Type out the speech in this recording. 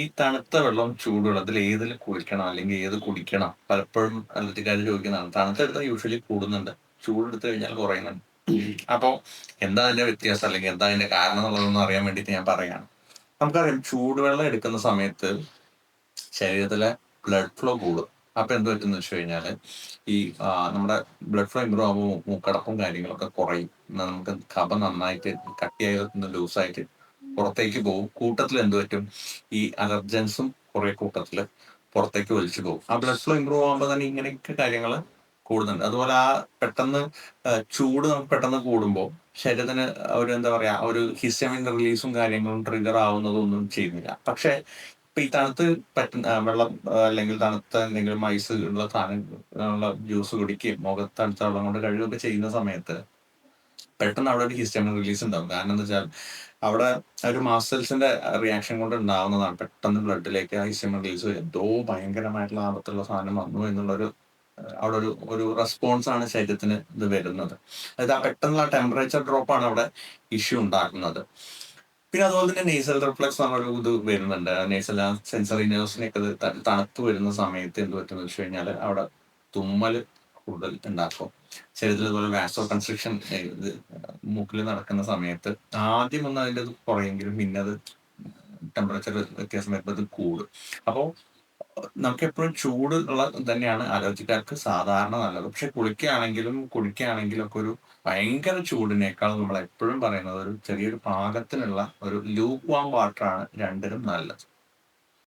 ഈ തണുത്ത വെള്ളം, ചൂടുവെള്ളത്തിൽ ഏതിൽ കുളിക്കണം അല്ലെങ്കിൽ ഏത് കുടിക്കണം? പലപ്പോഴും അലർജിക്കാര് ചോദിക്കുന്നതാണ്. തണുത്തെടുത്താൽ യൂഷ്വലി കൂടുന്നുണ്ട്. ചൂടെടുത്ത് കഴിഞ്ഞാൽ കുറയുന്നുണ്ട്. അപ്പൊ എന്താ അതിന്റെ വ്യത്യാസം അല്ലെങ്കിൽ എന്താ അതിന്റെ കാരണം എന്നുള്ളതൊന്നും അറിയാൻ വേണ്ടിയിട്ട് ഞാൻ പറയാണ്. നമുക്കറിയാം ചൂടുവെള്ളം എടുക്കുന്ന സമയത്ത് ശരീരത്തിലെ ബ്ലഡ് ഫ്ലോ കൂടും. അപ്പൊ എന്ത് പറ്റുംന്ന് വെച്ച് കഴിഞ്ഞാല് ഈ നമ്മുടെ ബ്ലഡ് ഫ്ലോ ഇമ്പ്രൂവ് ആകുമ്പോൾ മൂക്കടപ്പും കാര്യങ്ങളൊക്കെ കുറയും. നമുക്ക് കഫം നന്നായിട്ട് കട്ടിയായി ലൂസായിട്ട് പുറത്തേക്ക് പോകും. കൂട്ടത്തിൽ എന്ത് പറ്റും? ഈ അലർജൻസും കുറെ കൂട്ടത്തില് പുറത്തേക്ക് വലിച്ചു പോകും. ആ ബ്ലഡ് ഫ്ലോ ഇമ്പ്രൂവ് ആകുമ്പോൾ തന്നെ ഇങ്ങനെയൊക്കെ കാര്യങ്ങൾ കൂടുന്നുണ്ട്. അതുപോലെ പെട്ടെന്ന് ചൂട് നമുക്ക് പെട്ടെന്ന് കൂടുമ്പോൾ ശരീരത്തിന് ഒരു എന്താ പറയാ ഒരു ഹിസ്റ്റമിൻ റിലീസും കാര്യങ്ങളും ട്രിഗർ ആവുന്നതും ഒന്നും ചെയ്യുന്നില്ല. പക്ഷെ ഇപ്പൊ ഈ തണുത്ത് പറ്റുന്ന വെള്ളം അല്ലെങ്കിൽ തണുത്ത എന്തെങ്കിലും ഐസ് ഉള്ള സാധനം ജ്യൂസ് കുടിക്കുകയും മുഖത്ത് തണുത്ത വെള്ളം കൊണ്ട് കഴുകുകയൊക്കെ ചെയ്യുന്ന സമയത്ത് പെട്ടെന്ന് അവിടെ ഒരു ഹിസ്റ്റമിൻ റിലീസ് ഉണ്ടാവും. കാരണം എന്താ വെച്ചാൽ അവിടെ ഒരു മാസ്റ്റൽസിന്റെ റിയാക്ഷൻ കൊണ്ട് ഉണ്ടാവുന്നതാണ്. പെട്ടെന്ന് ബ്ലഡിലേക്ക് ആ ഹിസ്റ്റമിൻ റിലീസ് എന്തോ ഭയങ്കരമായിട്ടുള്ള ആപത്തുള്ള സാധനം വന്നു എന്നുള്ളൊരു അവിടെ ഒരു ഒരു റെസ്പോൺസ് ആണ് ശരീരത്തിന് ഇത് വരുന്നത്. അതായത് ആ പെട്ടെന്നുള്ള ടെമ്പറേച്ചർ ഡ്രോപ്പ് ആണ് അവിടെ ഇഷ്യൂ ഉണ്ടാക്കുന്നത്. പിന്നെ അതുപോലെ തന്നെ നേസൽ റിഫ്ലക്സ് എന്നൊരു ഇത് വരുന്നുണ്ട്. നേസൽ സെൻസറി നെർവ്സിനൊക്കെ തണുപ്പ് വരുന്ന സമയത്ത് എന്ത് പറ്റുമെന്ന് വെച്ച് കഴിഞ്ഞാൽ അവിടെ തുമ്മൽ കൂടുതൽ ഉണ്ടാക്കും. ശരീരത്തിൽ ഇതുപോലെ വാസോ കൺസ്ട്രിക്ഷൻ ഇത് മൂക്കിൽ നടക്കുന്ന സമയത്ത് ആദ്യം ഒന്ന് അതിൻ്റെ ഇത് കുറയെങ്കിലും പിന്നെ അത് ടെമ്പറേച്ചർ വ്യത്യാസം വരുമ്പോൾ അത് കൂടും. അപ്പോൾ നമുക്ക് എപ്പോഴും ചൂട് ഉള്ള തന്നെയാണ് അലർജിക്കാർക്ക് സാധാരണ നല്ലത്. പക്ഷെ കുളിക്കുകയാണെങ്കിലും കുടിക്കുകയാണെങ്കിലും ഒക്കെ ഒരു ഭയങ്കര ചൂടിനേക്കാൾ നമ്മൾ എപ്പോഴും പറയുന്നത് ഒരു ചെറിയൊരു പാകത്തിനുള്ള ഒരു ലൂക്ക് വാം വാട്ടർ ആണ് രണ്ടിനും നല്ലത്.